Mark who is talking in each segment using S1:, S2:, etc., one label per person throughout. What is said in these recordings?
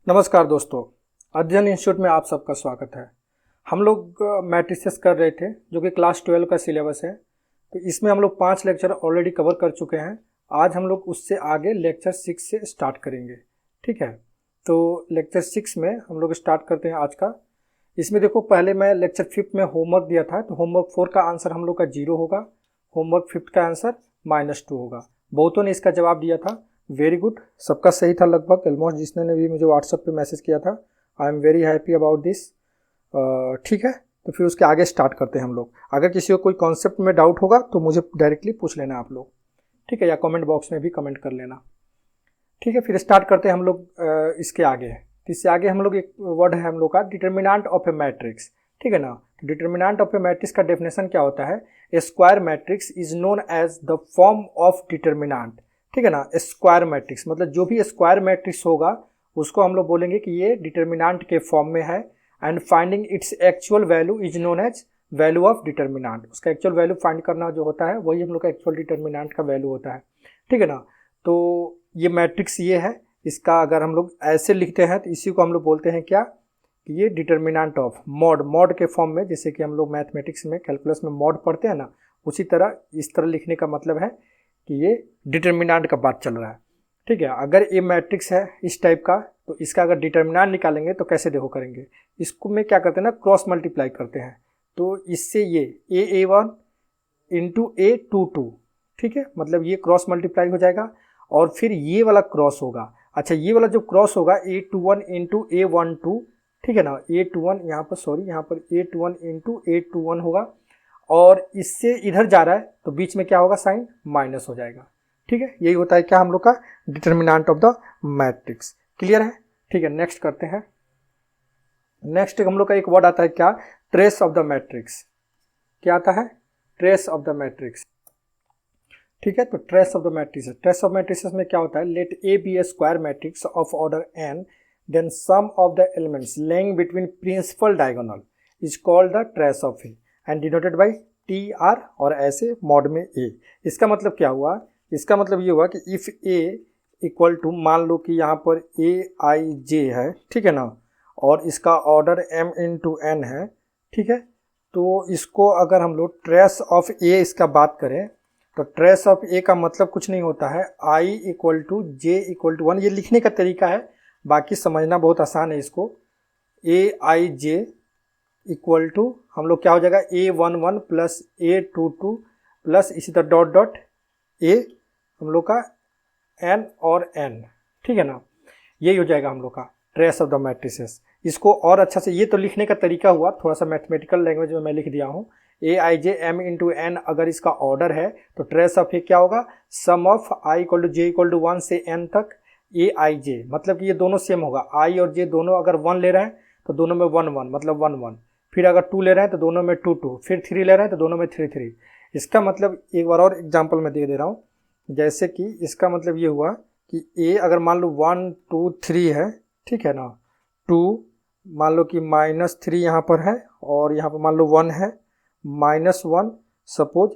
S1: नमस्कार दोस्तों, अध्ययन इंस्टीट्यूट में आप सबका स्वागत है। हम लोग मैट्रिसेस कर रहे थे जो कि क्लास 12 का सिलेबस है। तो इसमें हम लोग 5 लेक्चर ऑलरेडी कवर कर चुके हैं। आज हम लोग उससे आगे लेक्चर 6 से स्टार्ट करेंगे। ठीक है, तो लेक्चर 6 में हम लोग स्टार्ट करते हैं आज का। इसमें देखो, पहले मैं लेक्चर 5 में होमवर्क दिया था, तो होमवर्क 4 का आंसर हम लोग का 0 होगा, होमवर्क 5 का आंसर -2 होगा। बहुतों ने इसका जवाब दिया था। वेरी गुड, सबका सही था लगभग, ऑलमोस्ट। जिसने ने भी मुझे व्हाट्सएप पे मैसेज किया था, I am very happy about this. ठीक है, तो फिर उसके आगे स्टार्ट करते हैं हम लोग। अगर किसी को कोई कॉन्सेप्ट में डाउट होगा तो मुझे डायरेक्टली पूछ लेना आप लोग, ठीक है, या कमेंट बॉक्स में भी कमेंट कर लेना। ठीक है, फिर स्टार्ट करते हैं हम लोग इसके आगे। तो इससे आगे हम लोग एक वर्ड है हम लोग का, डिटर्मिनेंट ऑफ ए मैट्रिक्स। ठीक है ना। तो डिटर्मिनेंट ऑफ ए मैट्रिक्स का डेफिनेशन क्या होता है? A square matrix is known as the form of determinant. ठीक है ना। स्क्वायर मैट्रिक्स मतलब जो भी स्क्वायर मैट्रिक्स होगा उसको हम लोग बोलेंगे कि ये डिटर्मिनेंट के फॉर्म में है। And finding its actual value is known as value of determinant. उसका एक्चुअल वैल्यू फाइंड करना जो होता है वही हम लोग का एक्चुअल डिटर्मिनेंट का वैल्यू होता है। ठीक है ना। तो ये मैट्रिक्स ये है। इसका अगर हम लोग ऐसे लिखते हैं तो इसी को हम लोग बोलते हैं क्या, कि ये डिटर्मिनेंट ऑफ मॉड के फॉर्म में, जैसे कि हम लोग मैथमेटिक्स में कैलकुलस में मॉड पढ़ते हैं ना, उसी तरह इस तरह लिखने का मतलब है कि ये डिटर्मिनेंट का बात चल रहा है। ठीक है, अगर ये मैट्रिक्स है इस टाइप का, तो इसका अगर डिटर्मिनेंट निकालेंगे तो कैसे देखो करेंगे, इसको में क्या करते हैं ना, क्रॉस मल्टीप्लाई करते हैं। तो इससे ये A1 इंटू A22, ठीक है, मतलब ये क्रॉस मल्टीप्लाई हो जाएगा और फिर ये वाला क्रॉस होगा। अच्छा, ये वाला जो क्रॉस होगा A21 इंटू A12, ठीक है ना, A21 यहाँ पर, सॉरी, यहाँ पर A21 इंटू A21 होगा और इससे इधर जा रहा है तो बीच में क्या होगा, साइन माइनस हो जाएगा। ठीक है, यही होता है क्या हम लोग का determinant of the matrix. Clear है? ठीक है, नेक्स्ट करते हैं। नेक्स्ट हम लोग का एक वर्ड आता है क्या, ट्रेस ऑफ द मैट्रिक्स। क्या आता है? Trace of the matrix. ठीक है, तो trace of the matrix, trace of matrix में क्या होता है, let A be a square matrix of order n, then sum of the elements lying between principal diagonal is called the trace of A and denoted by T R, और ऐसे mod में ए। इसका मतलब क्या हुआ? इसका मतलब ये हुआ कि इफ ए इक्वल टू, मान लो कि यहाँ पर ए आई जे है, ठीक है ना, और इसका ऑर्डर एम इंटू एन है। ठीक है, तो इसको अगर हम लोग ट्रेस ऑफ ए इसका बात करें तो ट्रेस ऑफ ए का मतलब कुछ नहीं होता है, I equal to J equal to 1। ये लिखने का तरीका है, बाकी समझना बहुत आसान है इसको। ए आई जे इक्वल टू हम लोग क्या हो जाएगा, A11 प्लस A22 प्लस इसी तरह डॉट डॉट ए हम लोग का एन और एन। ठीक है ना, यही हो जाएगा हम लोग का ट्रेस ऑफ द मैट्रिसेस। इसको और अच्छा से, ये तो लिखने का तरीका हुआ, थोड़ा सा मैथमेटिकल लैंग्वेज में मैं लिख दिया हूँ। ए I J M into N अगर इसका ऑर्डर है तो ट्रेस ऑफ ए क्या होगा, sum of I equal to J equal to 1 से एन तक ए आई जे, मतलब कि ये दोनों सेम होगा। आई और जे दोनों अगर 1 ले रहे हैं तो दोनों में 1 1 मतलब 1 1, फिर अगर 2 ले रहे हैं तो दोनों में 2 2, फिर 3 ले रहे हैं तो दोनों में 3 3। इसका मतलब एक बार और एग्जाम्पल मैं दे रहा हूँ। जैसे कि इसका मतलब ये हुआ कि ए अगर मान लो 1 2 3 है, ठीक है ना, 2 मान लो कि -3 यहाँ पर है और यहाँ पर मान लो 1 है, -1 सपोज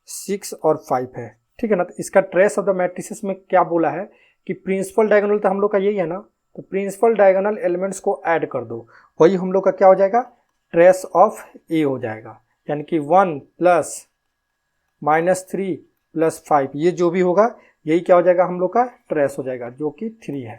S1: 6 और 5 है। ठीक है ना, तो इसका ट्रेस ऑफ द मैट्रिसेस में क्या बोला है कि प्रिंसिपल डायगोनल तो हम लोग का यही है ना, तो प्रिंसिपल डायगोनल एलिमेंट्स को ऐड कर दो, वही हम लोग का क्या हो जाएगा, ट्रेस ऑफ ए हो जाएगा। यानी कि 1 प्लस -3 प्लस 5, ये जो भी होगा यही क्या हो जाएगा, हम लोग का ट्रेस हो जाएगा, जो कि 3 है।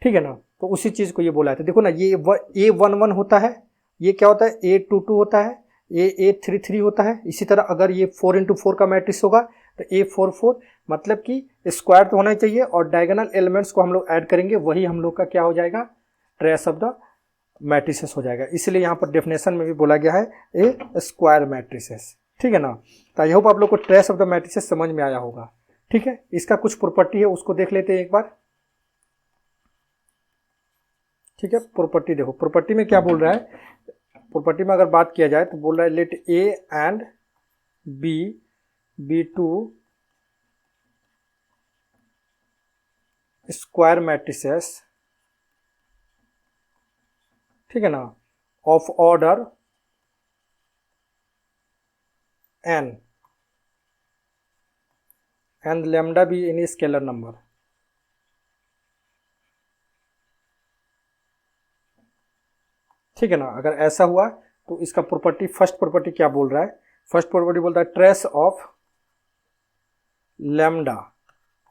S1: ठीक है ना, तो उसी चीज़ को ये बोला है। तो देखो ना, ये A11 होता है, ये क्या होता है, A22 होता है, A33 होता है। इसी तरह अगर ये 4 इंटू 4 का मैट्रिक्स होगा तो A44, मतलब कि स्क्वायर तो होना ही चाहिए और डायगोनल एलिमेंट्स को हम लोग ऐड करेंगे, वही हम लोग का क्या हो जाएगा, ट्रेस ऑफ द मैट्रिसेस हो जाएगा। इसलिए यहाँ पर डेफिनेशन में भी बोला गया है ए स्क्वायर मैट्रिसेस। ठीक है ना, तो आई होप आप लोग को ट्रेस ऑफ द मैट्रिसेस समझ में आया होगा। ठीक है, इसका कुछ प्रॉपर्टी है उसको देख लेते हैं एक बार। ठीक है, प्रॉपर्टी देखो, प्रॉपर्टी में क्या बोल रहा है, प्रॉपर्टी में अगर बात किया जाए तो बोल रहा है let A and B be two square matrices, ठीक है ना, of order n and lambda be any scalar number. ठीक है ना। अगर ऐसा हुआ तो इसका प्रॉपर्टी, फर्स्ट प्रॉपर्टी क्या बोल रहा है, फर्स्ट प्रॉपर्टी बोलता है ट्रेस ऑफ लैम्डा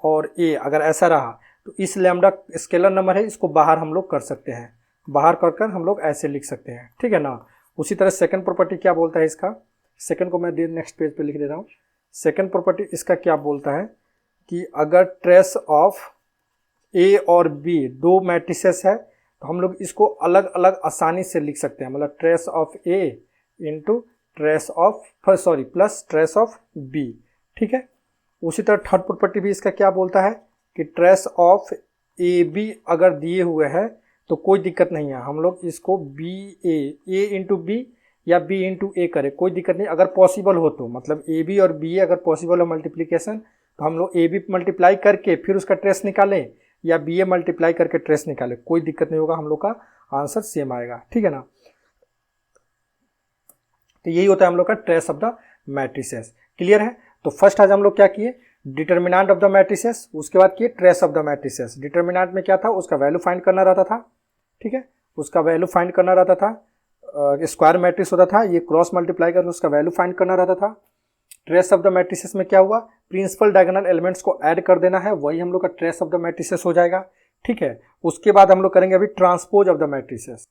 S1: और ए अगर ऐसा रहा तो इस लैम्डा स्केलर नंबर है, इसको बाहर हम लोग कर सकते हैं, बाहर कर कर हम लोग ऐसे लिख सकते हैं, ठीक है ना। उसी तरह सेकंड प्रॉपर्टी क्या बोलता है इसका, सेकंड को मैं नेक्स्ट पेज पे लिख दे रहा हूँ। सेकंड प्रॉपर्टी इसका क्या बोलता है कि अगर ट्रेस ऑफ ए और बी दो मैट्रिसेस है तो हम लोग इसको अलग अलग आसानी से लिख सकते हैं, मतलब trace of A into trace of plus trace of B, ठीक है। उसी तरह थर्ड प्रॉपर्टी भी इसका क्या बोलता है कि ट्रेस ऑफ ए बी अगर दिए हुए है तो कोई दिक्कत नहीं है, हम लोग इसको ए इंटू बी या बी इंटू ए करें, कोई दिक्कत नहीं, अगर पॉसिबल हो तो, मतलब ए बी और बी अगर पॉसिबल हो मल्टीप्लिकेशन तो हम लोग ए बी मल्टीप्लाई करके फिर उसका ट्रेस निकालें या बी ए मल्टीप्लाई करके ट्रेस निकालें, कोई दिक्कत नहीं होगा, हम लोग का आंसर सेम आएगा, ठीक है ना। तो यही होता है हम लोग का trace of the matrices, clear है। तो फर्स्ट आज हम लोग क्या किए, डिटर्मिनेंट ऑफ द मैट्रिसेस, उसके बाद किए trace of the matrices. Determinant में क्या था, उसका वैल्यू फाइंड करना रहता था, ठीक है, उसका वैल्यू फाइंड करना रहता था, स्क्वायर मैट्रिक्स होता था, ये क्रॉस मल्टीप्लाई करके उसका वैल्यू फाइंड करना रहता था। ट्रेस ऑफ द मैट्रिसेस में क्या हुआ, प्रिंसिपल डायगोनल एलिमेंट्स को ऐड कर देना है, वही हम लोग का ट्रेस ऑफ द मैट्रिसेस हो जाएगा, ठीक है। उसके बाद हम लोग करेंगे अभी ट्रांसपोज ऑफ द मैट्रिसेस।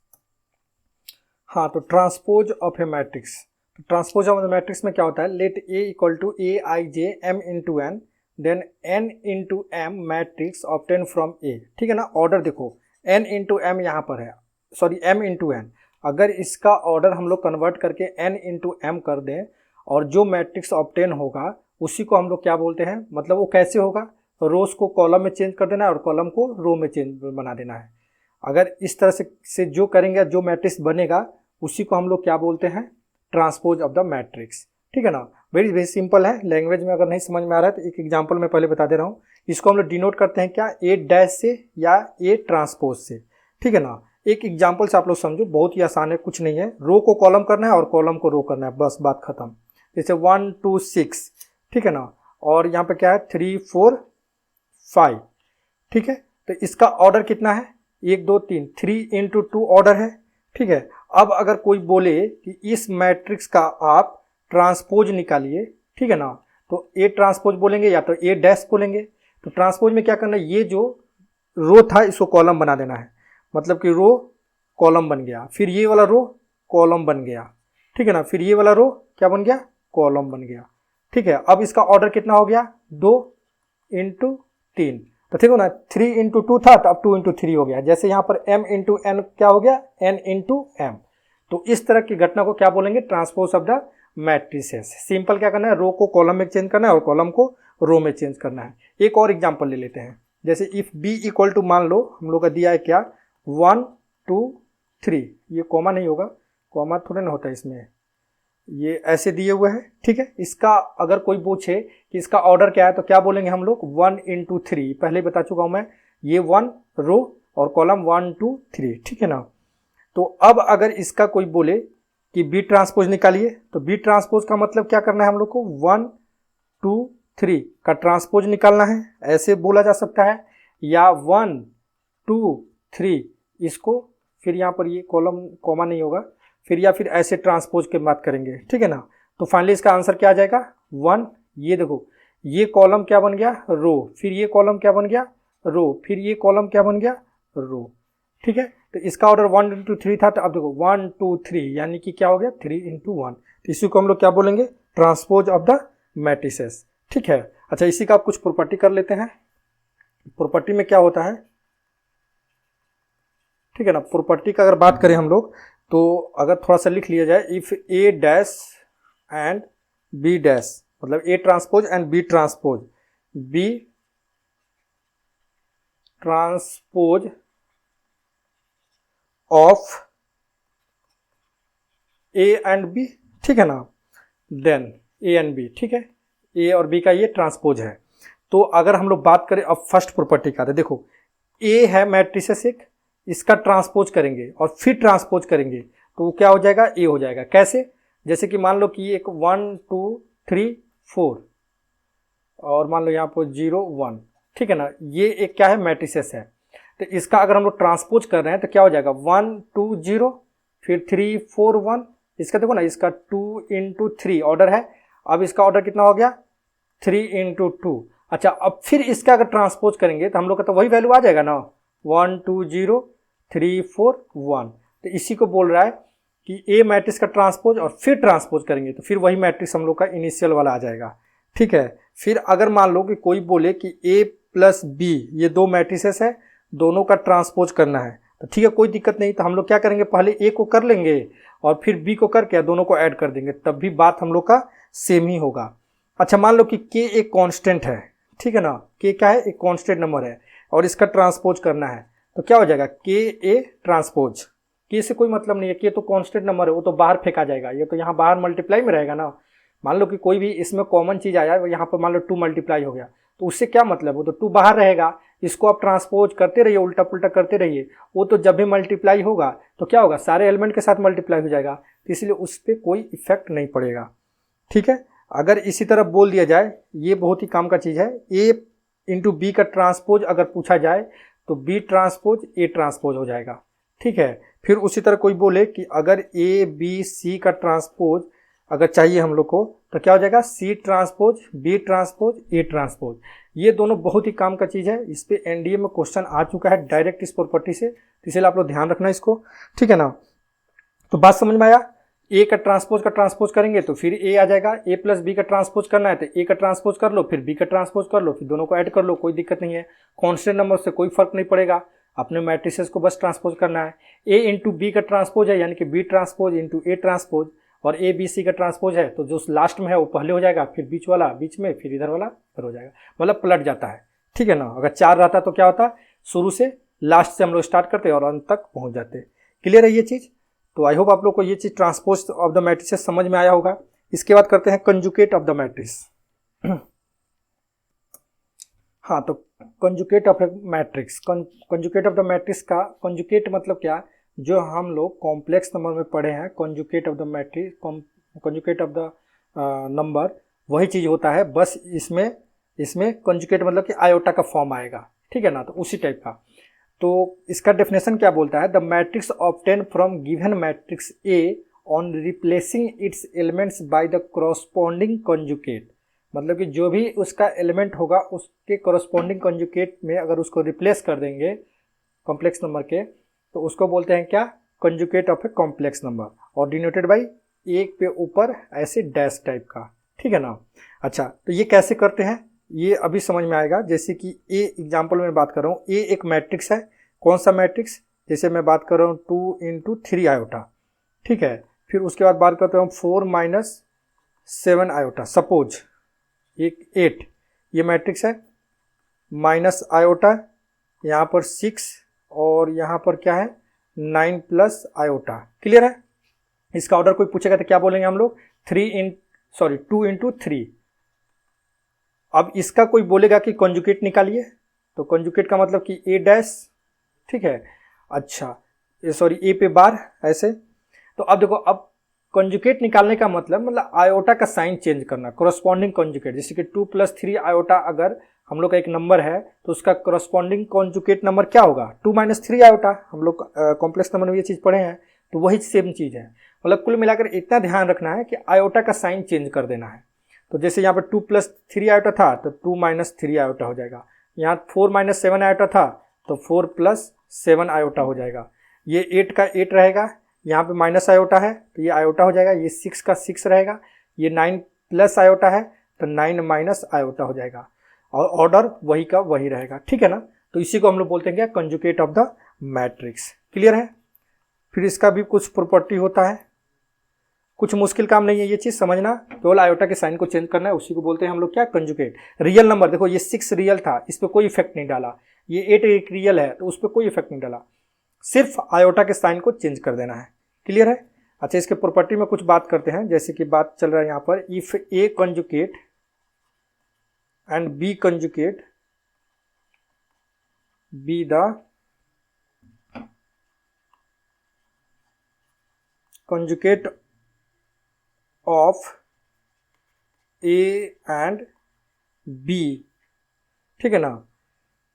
S1: हाँ, तो ट्रांसपोज ऑफ ए मैट्रिक्स, तो ट्रांसपोज ऑफ द मैट्रिक्स में क्या होता है, let A equal to A I J M into N then N into M matrix obtain from A, ठीक है ना। ऑर्डर देखो एन इंटू एम यहाँ पर है, सॉरी एम इंटू एन, अगर इसका ऑर्डर हम लोग कन्वर्ट करके n इंटू एम कर दें और जो मैट्रिक्स ऑब्टेन होगा उसी को हम लोग क्या बोलते हैं, मतलब वो कैसे होगा, रोज को कॉलम में चेंज कर देना है और कॉलम को रो में चेंज बना देना है। अगर इस तरह से जो करेंगे, जो मैट्रिक्स बनेगा उसी को हम लोग क्या बोलते हैं, ट्रांसपोज ऑफ द मैट्रिक्स, ठीक है ना। वेरी वेरी सिंपल है, लैंग्वेज में अगर नहीं समझ में आ रहा है तो एक एग्जाम्पल मैं पहले बता दे रहा हूँ। इसको हम लोग डिनोट करते हैं क्या, ए डैश से या ए ट्रांसपोज से, ठीक है ना। एक एग्जाम्पल से आप लोग समझो, बहुत ही आसान है, कुछ नहीं है, रो को कॉलम करना है और कॉलम को रो करना है, बस बात खत्म। जैसे 1 2 6, ठीक है ना, और यहाँ पे क्या है 3 4 5, ठीक है। तो इसका ऑर्डर कितना है, 1 2 3, 3 इंटू 2 ऑर्डर है, ठीक है। अब अगर कोई बोले कि इस मैट्रिक्स का आप ट्रांसपोज निकालिए, ठीक है ना, तो ए ट्रांसपोज बोलेंगे या तो ए डैश बोलेंगे। तो ट्रांसपोज में क्या करना है, ये जो रो था इसको कॉलम बना देना है, मतलब कि रो कॉलम बन गया, फिर ये वाला रो कॉलम बन गया, ठीक है ना, फिर ये वाला रो क्या बन गया, कॉलम बन गया, ठीक है। अब इसका ऑर्डर कितना हो गया, 2 इंटू 3, तो ठीक हो ना, 3 इंटू 2 था तो अब 2 इंटू 3 हो गया। जैसे यहाँ पर m इंटू एन क्या हो गया, n इंटू एम। तो इस तरह की घटना को क्या बोलेंगे, transpose of the matrices. Simple क्या करना है, रो को कॉलम में चेंज करना है और कॉलम को रो में चेंज करना है। एक और एग्जाम्पल ले लेते हैं, जैसे इफ b इक्वल टू, मान लो हम लोग का दिया है क्या, 1 2 3, ये कॉमा नहीं होगा, कॉमा थोड़ा ना होता है इसमें, ये ऐसे दिए हुए हैं, ठीक है। इसका अगर कोई पूछे कि इसका ऑर्डर क्या है तो क्या बोलेंगे हम लोग, 1 इंटू 3, पहले बता चुका हूं मैं, ये 1 रो और कॉलम 1 2 3, ठीक है ना। तो अब अगर इसका कोई बोले कि बी ट्रांसपोज निकालिए, तो बी ट्रांसपोज का मतलब क्या करना है हम लोग को, 1 2 3 का ट्रांसपोज निकालना है, ऐसे बोला जा सकता है, या 1 2 3 इसको, फिर यहाँ पर ये कॉलम कॉमा नहीं होगा, फिर या फिर ऐसे ट्रांसपोज के बात करेंगे, ठीक है ना। तो फाइनली इसका आंसर क्या आ जाएगा, 1, ये देखो ये कॉलम क्या बन गया, रो, फिर ये कॉलम क्या बन गया, रो, फिर ये कॉलम क्या बन गया, रो, ठीक है। तो इसका ऑर्डर 1 इंटू 3 था, तो अब देखो 1 2 3 यानी कि क्या हो गया, 3 इंटू 1, तो इसी को हम लोग क्या बोलेंगे, ट्रांसपोज ऑफ द मैट्रिसेस, ठीक है। अच्छा, इसी का आप कुछ प्रॉपर्टी कर लेते हैं। प्रॉपर्टी में क्या होता है, ठीक है ना, प्रॉपर्टी का अगर बात करें हम लोग तो अगर थोड़ा सा लिख लिया जाए, if A dash and B dash, मतलब A transpose and B transpose, B transpose of A and B, ठीक है ना, देन ए एंड बी, ठीक है, ए और बी का ये ट्रांसपोज है। तो अगर हम लोग बात करें अब फर्स्ट प्रॉपर्टी का, तो देखो ए है मैट्रिसेस एक, इसका ट्रांसपोज करेंगे और फिर ट्रांसपोज करेंगे तो वो क्या हो जाएगा, ए हो जाएगा। कैसे, जैसे कि मान लो कि एक 1 2 3 4 और मान लो यहाँ पर 0 1, ठीक है ना, ये एक क्या है, मैट्रिसेस है। तो इसका अगर हम लोग ट्रांसपोज कर रहे हैं तो क्या हो जाएगा, 1 2 0, फिर 3 4 1, इसका देखो ना, इसका 2 इंटू 3 ऑर्डर है। अब इसका ऑर्डर कितना हो गया, 3 इंटू 2। अच्छा, अब फिर इसका अगर ट्रांसपोज करेंगे तो हम लोग का तो वही वैल्यू आ जाएगा ना, 1 2 0 3 4 1। तो इसी को बोल रहा है कि ए मैट्रिक्स का ट्रांसपोज और फिर ट्रांसपोज करेंगे तो फिर वही मैट्रिक्स हम लोग का इनिशियल वाला आ जाएगा। ठीक है, फिर अगर मान लो कि कोई बोले कि ए प्लस बी ये दो मैट्रिसेस है, दोनों का ट्रांसपोज करना है, तो ठीक है कोई दिक्कत नहीं। तो हम लोग क्या करेंगे, पहले ए को कर लेंगे और फिर बी को करके दोनों को ऐड कर देंगे, तब भी बात हम लोग का सेम ही होगा। अच्छा, मान लो कि के एक कांस्टेंट है, ठीक है ना, के क्या है, एक कांस्टेंट नंबर है और इसका ट्रांसपोज करना है, तो क्या हो जाएगा, के ए ट्रांसपोज। के से कोई मतलब नहीं है, के तो कांस्टेंट नंबर है, वो तो बाहर फेंका जाएगा, ये तो यहाँ बाहर मल्टीप्लाई में रहेगा ना। मान लो कि कोई भी इसमें कॉमन चीज़ आया, यहाँ पर मान लो 2 मल्टीप्लाई हो गया, तो उससे क्या मतलब, वो तो 2 बाहर रहेगा, इसको आप ट्रांसपोज करते रहिए, उल्टा पुल्टा करते रहिए, वो तो जब भी मल्टीप्लाई होगा तो क्या होगा, सारे एलिमेंट के साथ मल्टीप्लाई हो जाएगा, तो इसलिए उस पर कोई इफेक्ट नहीं पड़ेगा। ठीक है, अगर इसी तरह बोल दिया जाए, ये बहुत ही काम का चीज़ है, ए इंटू बी का ट्रांसपोज अगर पूछा जाए तो बी ट्रांसपोज ए ट्रांसपोज हो जाएगा। ठीक है, फिर उसी तरह कोई बोले कि अगर ए बी सी का ट्रांसपोज अगर चाहिए हम लोग को, तो क्या हो जाएगा, C transpose B transpose A transpose. ये दोनों बहुत ही काम का चीज़ है, इस पे एनडीए में क्वेश्चन आ चुका है डायरेक्ट इस प्रॉपर्टी से, तो इसलिए आप लोग ध्यान रखना इसको। ठीक है ना, तो बात समझ में आया। ए का ट्रांसपोज करेंगे तो फिर ए आ जाएगा, ए प्लस बी का ट्रांसपोज करना है तो ए का ट्रांसपोज कर लो, फिर बी का ट्रांसपोज कर लो, फिर दोनों को ऐड कर लो, कोई दिक्कत नहीं है। कांस्टेंट नंबर से कोई फर्क नहीं पड़ेगा, अपने मैट्रिसेस को बस ट्रांसपोज करना है। ए इंटू बी का ट्रांसपोज है, यानी कि B transpose into A transpose, और ए बी सी का ट्रांसपोज है तो जो लास्ट में है वो पहले हो जाएगा, फिर बीच वाला बीच में, फिर इधर वाला इधर हो जाएगा, मतलब पलट जाता है। ठीक है ना, अगर 4 रहता तो क्या होता, शुरू से लास्ट से हम लोग स्टार्ट करते और अंत तक पहुंच जाते। क्लियर है ये चीज़। तो आई होप आप लोग को ये चीज़ ट्रांसपोज ऑफ द मैट्रिसेस समझ में आया होगा। इसके बाद करते हैं कंजुकेट ऑफ द मैट्रिक्स। हाँ, तो conjugate of matrix, conjugate of the matrix का कंजुकेट मतलब क्या, जो हम लोग कॉम्प्लेक्स नंबर में पढ़े हैं, conjugate of the matrix, conjugate of the number, वही चीज़ होता है, बस इसमें कंजुकेट मतलब कि आयोटा का फॉर्म आएगा। ठीक है ना, तो उसी टाइप का। तो इसका डेफिनेशन क्या बोलता है, the matrix obtain from given matrix A on replacing it's elements by the corresponding conjugate, मतलब कि जो भी उसका एलिमेंट होगा उसके कॉरस्पॉन्डिंग कंजुकेट में अगर उसको रिप्लेस कर देंगे कॉम्प्लेक्स नंबर के, तो उसको बोलते हैं क्या, conjugate of a complex number, और डिनोटेड बाई एक पे ऊपर ऐसे डैश टाइप का। ठीक है ना। अच्छा, तो ये कैसे करते हैं ये अभी समझ में आएगा। जैसे कि ए एग्जाम्पल में बात कर रहा हूँ, ए एक मैट्रिक्स है, कौन सा मैट्रिक्स, जैसे मैं बात कर रहा हूँ 2 इंटू 3 आयोटा। ठीक है, फिर उसके बाद बात करते हूँ 4 माइनस 7 आयोटा, सपोज एक 8, ये मैट्रिक्स है, माइनस आयोटा यहाँ पर 6 और यहाँ पर क्या है 9 प्लस आयोटा। क्लियर है। इसका ऑर्डर कोई पूछेगा तो क्या बोलेंगे हम लोग, 2 इंटू 3। अब इसका कोई बोलेगा कि कंजुकेट निकालिए, तो कंजुकेट का मतलब कि ए डैश। ठीक है, अच्छा ए पे बार ऐसे। तो अब देखो, अब कंजुकेट निकालने का मतलब आयोटा का साइन चेंज करना, कॉरस्पॉन्डिंग कंजुकेट। जैसे कि 2 + 3 आयोटा अगर हम लोग का एक नंबर है तो उसका कॉरस्पॉन्डिंग कंजुकेट नंबर क्या होगा, 2 - 3 आयोटा। हम लोग कॉम्प्लेक्स नंबर में ये चीज़ पढ़े हैं, तो वही सेम चीज़ है। मतलब कुल मिलाकर इतना ध्यान रखना है कि आयोटा का साइन चेंज कर देना है। तो जैसे यहाँ पर 2 + 3 आयोटा था तो 2 - 3 आयोटा हो जाएगा। यहाँ 4 - 7 आयोटा था तो 4 + 7 आयोटा हो जाएगा। ये 8 का 8 रहेगा, यहाँ पे माइनस आयोटा है तो ये आयोटा हो जाएगा। ये 6 का 6 रहेगा, ये 9 प्लस आयोटा है तो 9 माइनस आयोटा हो जाएगा, और ऑर्डर वही का वही रहेगा। ठीक है ना। तो इसी को हम लोग बोलते हैं क्या, conjugate of the matrix. Clear है। फिर इसका भी कुछ प्रॉपर्टी होता है, कुछ मुश्किल काम नहीं है ये चीज़ समझना, केवल आयोटा के साइन को चेंज करना है, उसी को बोलते हैं हम लोग क्या, कंजुकेट। रियल नंबर, देखो ये 6 रियल था, इस पर कोई इफेक्ट नहीं डाला, ये 8 एक रियल है तो उस पर कोई इफेक्ट नहीं डाला, सिर्फ आयोटा के साइन को चेंज कर देना है। क्लियर है। अच्छा, इसके प्रॉपर्टी में कुछ बात करते हैं। जैसे कि बात चल रहा है यहाँ पर, if A conjugate and B conjugate be the conjugate of A and B. ठीक है ना।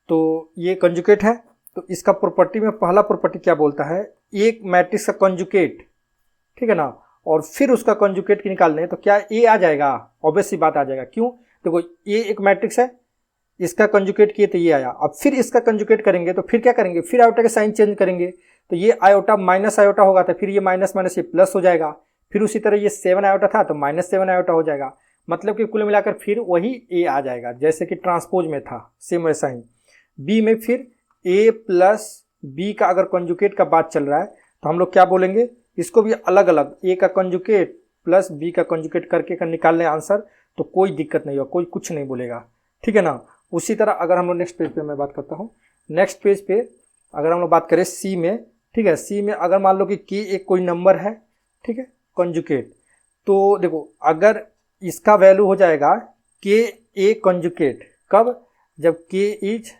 S1: तो ये कंजुकेट है, तो इसका प्रॉपर्टी में पहला प्रॉपर्टी क्या बोलता है, एक मैट्रिक्स का कंजुगेट, ठीक है ना, और फिर उसका कंजुगेट की निकाल दें तो क्या ए आ जाएगा? ऑब्वियस सी बात आ जाएगा। क्यों? देखो ए एक मैट्रिक्स है, इसका कंजुगेट किए तो ये आया, अब फिर इसका कंजुगेट करेंगे तो फिर क्या करेंगे? फिर आयोटा के साइन चेंज करेंगे, तो ये आयोटा माइनस आयोटा होगा, तो फिर ये माइनस माइनस ये प्लस हो जाएगा, फिर उसी तरह ये 7 आयोटा था तो -7 आयोटा हो जाएगा। मतलब कि कुल मिलाकर फिर वही ए आ जाएगा, जैसे कि ट्रांसपोज में था सेम वैसा ही। बी में फिर ए प्लस बी का अगर कंजुगेट का बात चल रहा है तो हम लोग क्या बोलेंगे? इसको भी अलग अलग ए का कंजुगेट प्लस बी का कंजुगेट करके कर निकाल लें आंसर, तो कोई दिक्कत नहीं होगा, कोई कुछ नहीं बोलेगा, ठीक है ना। उसी तरह अगर हम लोग नेक्स्ट पेज पे मैं बात करता हूँ, नेक्स्ट पेज पे अगर हम लोग बात करें सी में, ठीक है, सी में अगर मान लो कि के एक कोई नंबर है, ठीक है, कंजुगेट, तो देखो अगर इसका वैल्यू हो जाएगा के ए कंजुगेट, कब? जब के इज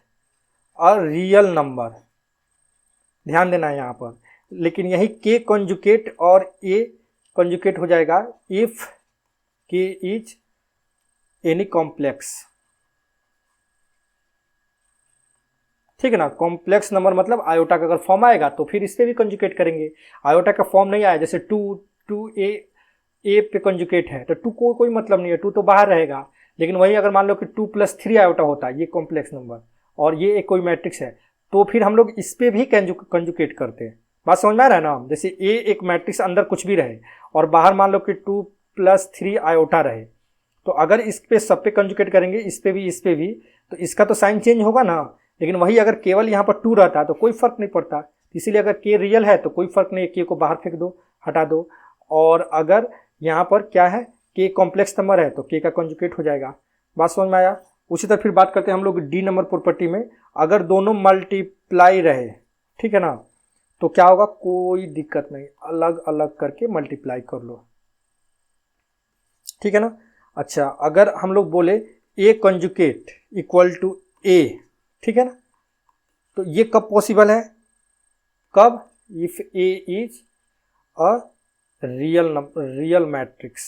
S1: अ रियल नंबर, ध्यान देना है यहाँ पर। लेकिन यही के कंजुगेट और ए कंजुगेट हो जाएगा इफ के इज एनी कॉम्प्लेक्स, ठीक है ना। कॉम्प्लेक्स नंबर मतलब आयोटा का अगर फॉर्म आएगा तो फिर इस पे भी कंजुगेट करेंगे। आयोटा का फॉर्म नहीं आया, जैसे टू ए पे कंजुगेट है तो टू को कोई मतलब नहीं है, टू तो बाहर रहेगा। लेकिन वही अगर मान लो कि 2+3 आयोटा होता है, ये कॉम्प्लेक्स नंबर और ये एक कोई मैट्रिक्स है, तो फिर हम लोग इस पे भी कंजुगेट करते हैं। बात समझ में आ रहा है ना? जैसे ए एक मैट्रिक्स अंदर कुछ भी रहे और बाहर मान लो कि 2+3 आयोटा रहे, तो अगर इस पे सब पे कंजुगेट करेंगे, इस पे भी, तो इसका तो साइन चेंज होगा ना। लेकिन वही अगर केवल यहाँ पर 2 रहता तो कोई फर्क नहीं पड़ता, इसीलिए अगर के रियल है तो कोई फर्क नहीं है, के को बाहर फेंक दो, हटा दो। और अगर यहाँ पर क्या है, के कॉम्प्लेक्स नंबर है तो के का कंजुगेट हो जाएगा। बात समझ में आया? उसी तरह फिर बात करते हैं हम लोग डी नंबर प्रॉपर्टी में, अगर दोनों मल्टीप्लाई रहे, ठीक है ना, तो क्या होगा? कोई दिक्कत नहीं, अलग अलग करके मल्टीप्लाई कर लो, ठीक है ना। अच्छा, अगर हम लोग बोले ए कंजुगेट इक्वल टू ए, ठीक है ना, तो ये कब पॉसिबल है? कब? If A is a real matrix.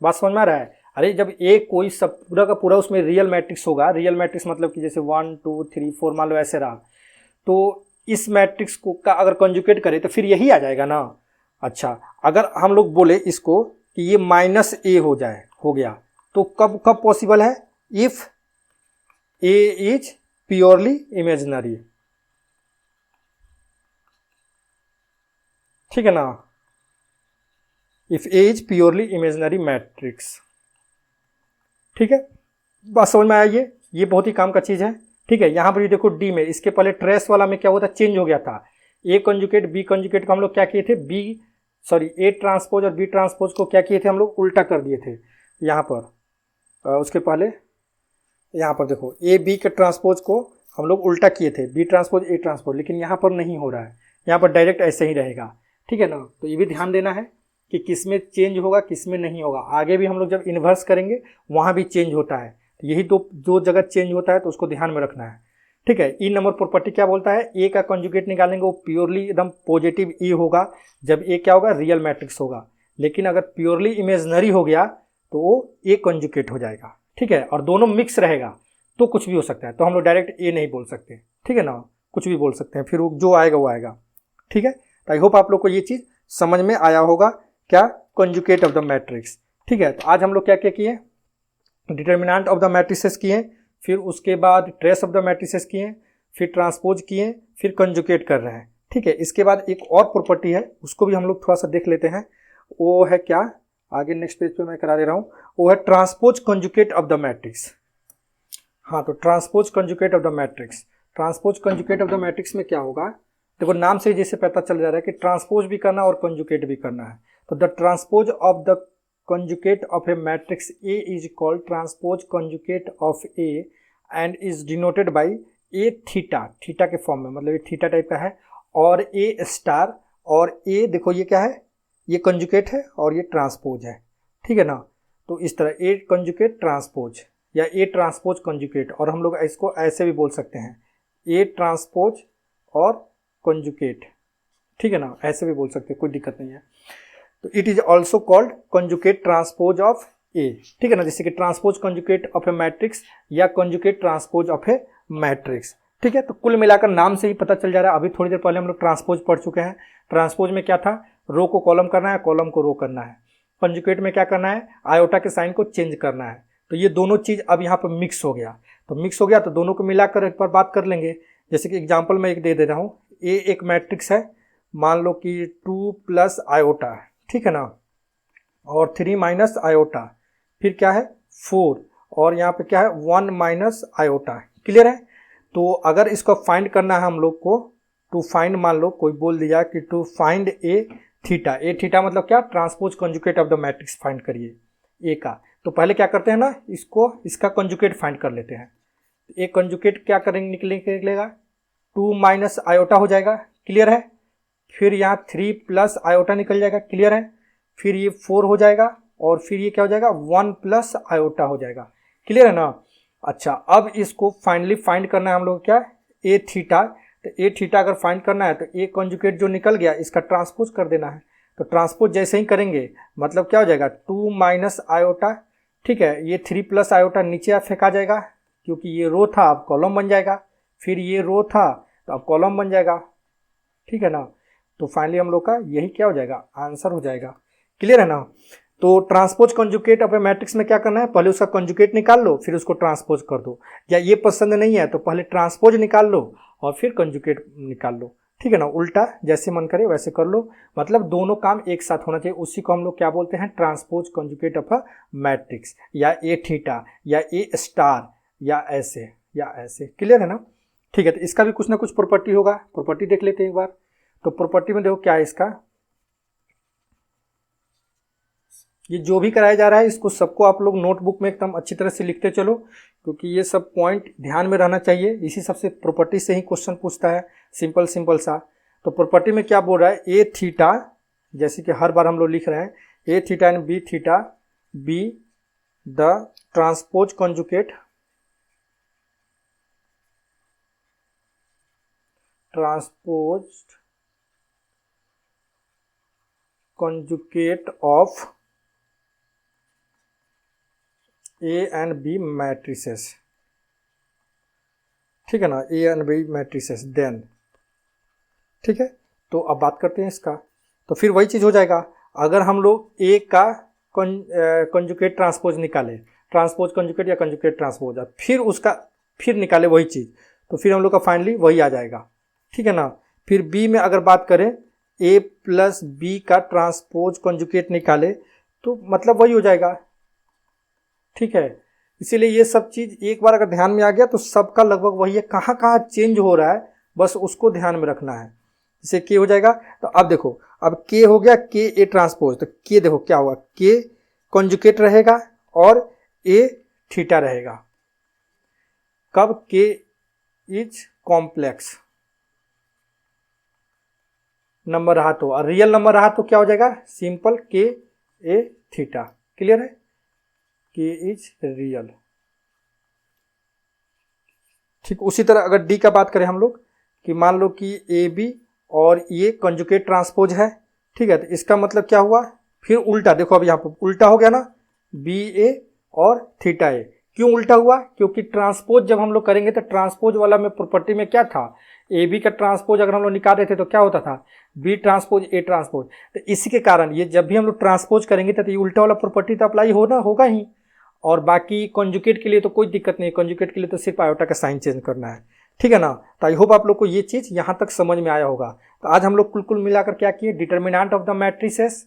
S1: बात समझ में आ रहा है? अरे जब ए कोई सब पूरा का पूरा उसमें रियल मैट्रिक्स होगा, रियल मैट्रिक्स मतलब कि जैसे 1 2 3 4 मान लो ऐसे रहा, तो इस मैट्रिक्स को का अगर कंजुगेट करें तो फिर यही आ जाएगा ना। अच्छा, अगर हम लोग बोले इसको कि ये -a हो जाए, हो गया, तो कब कब पॉसिबल है? If a is purely imaginary, ठीक है ना। If a is purely imaginary matrix, ठीक है। बात समझ में आया? ये बहुत ही काम का चीज है, ठीक है। यहाँ पर ये देखो डी में, इसके पहले ट्रेस वाला में क्या हुआ था? चेंज हो गया था। ए कंजुगेट बी कंजुगेट को हम लोग क्या किए थे? ए ट्रांसपोज और बी ट्रांसपोज को क्या किए थे हम लोग? उल्टा कर दिए थे। यहाँ पर उसके पहले यहाँ पर देखो ए बी के ट्रांसपोज को हम लोग उल्टा किए थे, बी ट्रांसपोज ए ट्रांसपोज, लेकिन यहाँ पर नहीं हो रहा है, यहाँ पर डायरेक्ट ऐसे ही रहेगा, ठीक है ना। तो ये भी ध्यान देना है कि किस में चेंज होगा, किस में नहीं होगा। आगे भी हम लोग जब इन्वर्स करेंगे वहाँ भी चेंज होता है, तो यही दो जगह चेंज होता है, तो उसको ध्यान में रखना है, ठीक है। ई नंबर प्रॉपर्टी क्या बोलता है? ए का कंजुगेट निकालेंगे वो प्योरली एकदम पॉजिटिव ई होगा जब ए क्या होगा? रियल मैट्रिक्स होगा। लेकिन अगर प्योरली इमेजनरी हो गया तो वो ए कंजुगेट हो जाएगा, ठीक है। और दोनों मिक्स रहेगा तो कुछ भी हो सकता है, तो हम लोग डायरेक्ट ए नहीं बोल सकते, ठीक है ना, कुछ भी बोल सकते हैं, फिर जो आएगा वो आएगा, ठीक है। तो आई होप आप लोग को ये चीज़ समझ में आया होगा, क्या? कंजुगेट ऑफ द मैट्रिक्स, ठीक है। तो आज हम लोग क्या क्या किए? डिटर्मिनेंट ऑफ द मैट्रिसेस किए, फिर उसके बाद ट्रेस ऑफ द मैट्रिसेस किए, फिर ट्रांसपोज किए, फिर कंजुगेट कर रहे हैं, ठीक है। इसके बाद एक और प्रॉपर्टी है, उसको भी हम लोग थोड़ा सा देख लेते हैं। वो है क्या? आगे नेक्स्ट पेज पे मैं करा दे रहा हूँ। वो है transpose conjugate of the matrix. हाँ, तो transpose conjugate of the matrix, transpose conjugate of the matrix में क्या होगा? देखो नाम से जैसे पता चल जा रहा है कि ट्रांसपोज भी करना और कंजुगेट भी करना है। तो the transpose of the conjugate of a matrix A is called transpose conjugate of A and is denoted by A theta, theta के फॉर्म में, मतलब ये थीटा टाइप का है, और A स्टार, और A देखो ये क्या है? ये कंजुगेट है और ये ट्रांसपोज है, ठीक है ना। तो इस तरह A कंजुगेट ट्रांसपोज या A ट्रांसपोज कंजुगेट, और हम लोग इसको ऐसे भी बोल सकते हैं A ट्रांसपोज और कंजुगेट, ठीक है ना, ऐसे भी बोल सकते हैं, कोई दिक्कत नहीं है। तो it is also called conjugate transpose of A, ठीक है ना, जैसे कि transpose conjugate of A matrix या conjugate transpose of A matrix, ठीक है। तो कुल मिलाकर नाम से ही पता चल जा रहा है, अभी थोड़ी देर पहले हम लोग ट्रांसपोज पढ़ चुके हैं। ट्रांसपोज में क्या था, रो को कॉलम करना है, कॉलम को रो करना है। कंजुगेट में क्या करना है, आयोटा के साइन को चेंज करना है। तो ये दोनों चीज़ अब यहाँ पर मिक्स हो गया, तो मिक्स हो गया तो दोनों को मिलाकर एक बार बात कर लेंगे। जैसे कि एग्जाम्पल मैं एक दे दे रहा हूँ, ए एक मैट्रिक्स है, मान लो कि 2 प्लस आयोटा, ठीक है ना, और 3 माइनस आयोटा, फिर क्या है 4, और यहाँ पे क्या है 1 माइनस आयोटा। क्लियर है। तो अगर इसको फाइंड करना है हम लोग को, टू फाइंड, मान लो कोई बोल दिया कि to find A theta, A theta मतलब क्या, transpose conjugate of the matrix find करिए ए का। तो पहले क्या करते हैं ना, इसका कंजुगेट फाइंड कर लेते हैं। ए कंजुगेट क्या करेंगे, निकलेगा 2 माइनस आयोटा हो जाएगा। क्लियर है। फिर यहाँ 3 प्लस आयोटा निकल जाएगा। क्लियर है। फिर ये 4 हो जाएगा, और फिर ये क्या हो जाएगा 1 प्लस आयोटा हो जाएगा। क्लियर है ना। अच्छा, अब इसको फाइनली फाइंड करना है हम लोग क्या, ए थीटा। तो ए थीटा अगर फाइंड करना है तो ए कंजुगेट जो निकल गया इसका ट्रांसपोज कर देना है। तो ट्रांसपोज जैसे ही करेंगे मतलब क्या हो जाएगा 2 माइनस आयोटा, ठीक है, ये 3 प्लस आयोटा नीचे फेंका जाएगा क्योंकि ये रो था अब कॉलम बन जाएगा, फिर ये रो था तो अब कॉलम बन जाएगा। ठीक है ना। तो फाइनली हम लोग का यही क्या हो जाएगा, आंसर हो जाएगा। क्लियर है ना। तो ट्रांसपोज कंजुगेट अपने मैट्रिक्स में क्या करना है, पहले उसका कंजुगेट निकाल लो फिर उसको ट्रांसपोज कर दो, या ये पसंद नहीं है तो पहले ट्रांसपोज निकाल लो और फिर कंजुगेट निकाल लो। ठीक है ना, उल्टा जैसे मन करे वैसे कर लो, मतलब दोनों काम एक साथ होना चाहिए। उसी को हम लोग क्या बोलते हैं, transpose conjugate of a matrix, या ए थीटा, या ए स्टार, या ऐसे या ऐसे। क्लियर है ना। ठीक है, तो इसका भी कुछ ना कुछ प्रॉपर्टी होगा, प्रॉपर्टी देख लेते हैं एक बार। तो प्रॉपर्टी में देखो क्या है इसका, ये जो भी कराया जा रहा है इसको सबको आप लोग नोटबुक में एकदम अच्छी तरह से लिखते चलो, क्योंकि ये सब पॉइंट ध्यान में रहना चाहिए। इसी सबसे प्रॉपर्टी से ही क्वेश्चन पूछता है, सिंपल सिंपल सा। तो प्रॉपर्टी में क्या बोल रहा है, ए थीटा, जैसे कि हर बार हम लोग लिख रहे हैं, A theta and B theta B the transpose conjugate, transpose conjugate of A and B matrices. ठीक है ना, A and B matrices then. ठीक है, तो अब बात करते हैं इसका। तो फिर वही चीज़ हो जाएगा, अगर हम लोग ए का कंजुगेट ट्रांसपोज निकाले, ट्रांसपोज कंजुगेट या कंजुगेट ट्रांसपोज, फिर उसका फिर निकाले वही चीज़, तो फिर हम लोग का फाइनली वही आ जाएगा। ठीक है ना। फिर बी में अगर बात करें, ए प्लस बी का ट्रांसपोज कंजुगेट निकाले तो मतलब वही हो जाएगा। ठीक है, इसीलिए ये सब चीज़ एक बार अगर ध्यान में आ गया तो सबका लगभग वही है, कहाँ कहाँ चेंज हो रहा है बस उसको ध्यान में रखना है। जैसे के हो जाएगा, तो अब देखो, अब के हो गया, के ए ट्रांसपोज, तो के देखो क्या हुआ, के कंजुगेट रहेगा और ए थीटा रहेगा। कब, के इज कॉम्प्लेक्स नंबर रहा तो, और रियल नंबर रहा तो क्या हो जाएगा, सिंपल के ए थीटा। क्लियर है, के इज रियल। ठीक, उसी तरह अगर डी का बात करें हम लोग, कि मान लो कि ए बी और ये कंजुगेट ट्रांसपोज है। ठीक है, तो इसका मतलब क्या हुआ, फिर उल्टा देखो, अब यहाँ पर उल्टा हो गया ना, बी ए और थीटा ए। क्यों उल्टा हुआ, क्योंकि ट्रांसपोज जब हम लोग करेंगे तो ट्रांसपोज वाला में प्रॉपर्टी में क्या था, ए बी का ट्रांसपोज अगर हम लोग निकाल रहे थे तो क्या होता था, बी ट्रांसपोज ए ट्रांसपोज। तो इसी के कारण ये जब भी हम लोग ट्रांसपोज करेंगे तो ये उल्टा वाला प्रॉपर्टी तो अप्लाई होगा ही। और बाकी कंजुगेट के लिए तो कोई दिक्कत नहीं है, कंजुगेट के लिए तो सिर्फ आयोटा का साइन चेंज करना है। ठीक है ना। तो आई होप आप लोग को ये चीज़ यहाँ तक समझ में आया होगा। तो आज हम लोग कुल मिलाकर क्या किए, डिटर्मिनेंट ऑफ द मैट्रिसेस,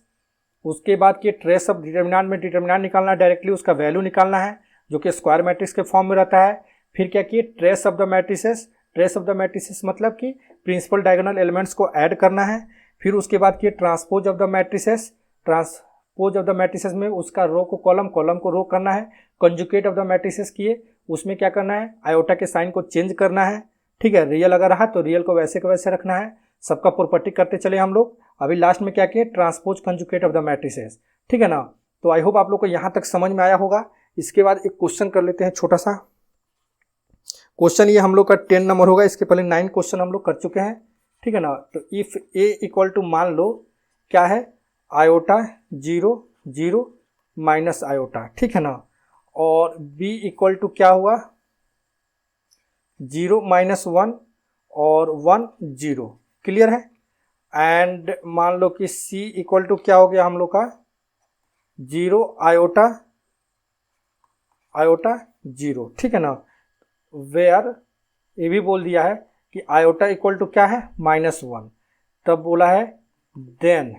S1: उसके बाद किए ट्रेस ऑफ डिटर्मिनेंट में डिटर्मिनेंट निकालना है, डायरेक्टली उसका वैल्यू निकालना है जो कि स्क्वायर मैट्रिक्स के फॉर्म में रहता है। फिर क्या किए, trace of the matrices, trace of the matrices मतलब कि प्रिंसिपल डायगोनल एलिमेंट्स को ऐड करना है। फिर उसके बाद किए transpose of the matrices, transpose of the matrices में उसका रो को कॉलम, कॉलम को रो करना है। कंजुगेट ऑफ द मैट्रिसेस किए, उसमें क्या करना है, आयोटा के साइन को चेंज करना है। ठीक है, रियल अगर रहा तो रियल को वैसे का वैसे रखना है। सबका प्रॉपर्टी करते चले हम लोग। अभी लास्ट में क्या किए, transpose conjugate of the matrices. ठीक है ना। तो आई होप आप लोग को यहाँ तक समझ में आया होगा। इसके बाद एक क्वेश्चन कर लेते हैं छोटा सा क्वेश्चन, ये हम लोग का 10 नंबर होगा। इसके पहले 9 क्वेश्चन हम लोग कर चुके हैं। ठीक है ना। तो इफ ए इक्वल टू, मान लो क्या है, आयोटा 0 0 माइनस आयोटा। ठीक है ना। और बी इक्वल टू क्या हुआ, 0 -1 और 1 0। क्लियर है। एंड मान लो कि c इक्वल टू क्या हो गया हम लोग का 0 आयोटा 0। ठीक है ना। वेयर ये भी बोल दिया है कि आयोटा इक्वल टू क्या है -1। तब बोला है then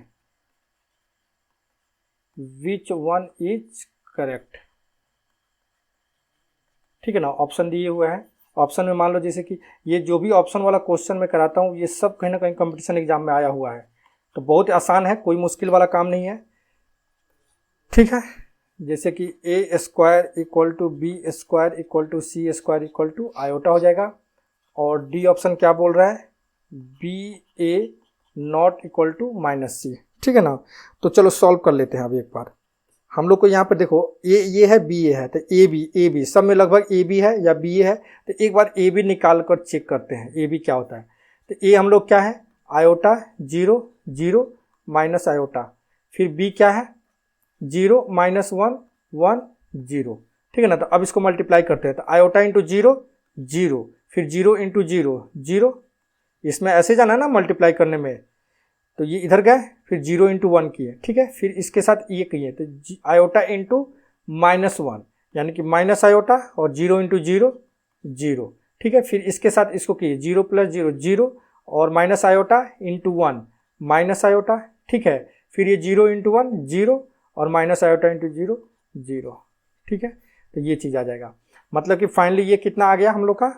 S1: which one is correct. ठीक है ना। ऑप्शन दिए हुए हैं। ऑप्शन में मान लो जैसे कि ये जो भी ऑप्शन वाला क्वेश्चन मैं कराता हूँ ये सब कहीं ना कहीं कंपटीशन एग्जाम में आया हुआ है, तो बहुत आसान है, कोई मुश्किल वाला काम नहीं है। ठीक है। जैसे कि a square equal to B square equal to C square equal to iota हो जाएगा। और डी ऑप्शन क्या बोल रहा है B A not equal to -c। ठीक है ना। तो चलो सॉल्व कर लेते हैं अभी एक बार। हम लोग को यहाँ पे देखो ये है बी ए है, तो ए बी सब में लगभग ए बी है या बी ए है, तो एक बार ए बी निकाल कर चेक करते हैं ए बी क्या होता है। तो ए हम लोग क्या है आयोटा 0 0 माइनस आयोटा, फिर बी क्या है 0 -1 1 0। ठीक है ना। तो अब इसको मल्टीप्लाई करते हैं, तो आयोटा इंटू 0 0, फिर 0 इंटू 0 0। इसमें ऐसे जाना है ना मल्टीप्लाई करने में, तो ये इधर गए, फिर 0 इंटू 1 किए। ठीक है। फिर इसके साथ ये किए, तो आयोटा इंटू -1 यानी कि माइनस आयोटा और 0 इंटू 0 0। ठीक है। फिर इसके साथ इसको किए 0 + 0 0 और minus iota into 1 minus iota. ठीक है। फिर ये 0 इंटू 1 0 और माइनस आयोटा इंटू 0 0। ठीक है। तो ये चीज़ आ जाएगा, मतलब कि फाइनली ये कितना आ गया हम लोग का,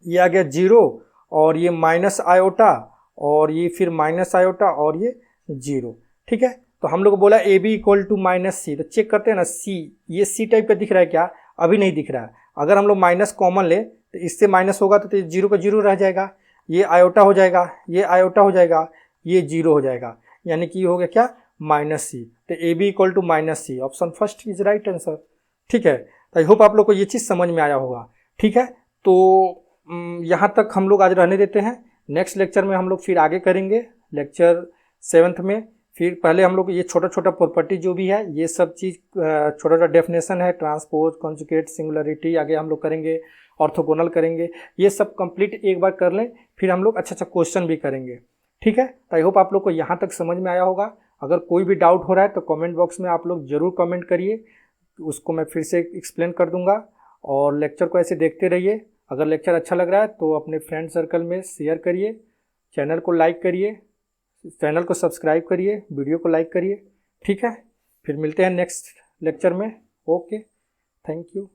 S1: ये आ गया 0 और ये माइनस आयोटा और ये फिर माइनस आयोटा और ये 0। ठीक है। तो हम लोग को बोला A B equal to -c, तो चेक करते हैं ना सी, ये सी टाइप का दिख रहा है क्या, अभी नहीं दिख रहा है। अगर हम लोग माइनस कॉमन ले तो इससे माइनस होगा तो 0 का 0 रह जाएगा, ये आयोटा हो जाएगा, ये आयोटा हो जाएगा, ये 0 हो जाएगा, यानी कि ये हो गया क्या -c। तो A B equal to -c, option first is right answer. ठीक है। तो आई होप आप लोग को ये चीज़ समझ में आया होगा। ठीक है। तो यहाँ तक हम लोग आज रहने देते हैं। नेक्स्ट लेक्चर में हम लोग फिर आगे करेंगे, लेक्चर 7th में। फिर पहले हम लोग ये छोटा छोटा प्रॉपर्टी जो भी है ये सब चीज़ छोटा छोटा डेफिनेशन है, ट्रांसपोज कॉन्जुगेट सिंगुलरिटी आगे हम लोग करेंगे, ऑर्थोगोनल करेंगे, ये सब कंप्लीट एक बार कर लें, फिर हम लोग अच्छा अच्छा क्वेश्चन भी करेंगे। ठीक है। तो आई होप आप लोग को यहाँ तक समझ में आया होगा। अगर कोई भी डाउट हो रहा है तो कमेंट बॉक्स में आप लोग ज़रूर कमेंट करिए, उसको मैं फिर से एक्सप्लेन कर दूंगा। और लेक्चर को ऐसे देखते रहिए। अगर लेक्चर अच्छा लग रहा है तो अपने फ्रेंड सर्कल में शेयर करिए, चैनल को लाइक करिए, चैनल को सब्सक्राइब करिए, वीडियो को लाइक करिए। ठीक है। फिर मिलते हैं नेक्स्ट लेक्चर में। Okay, thank you.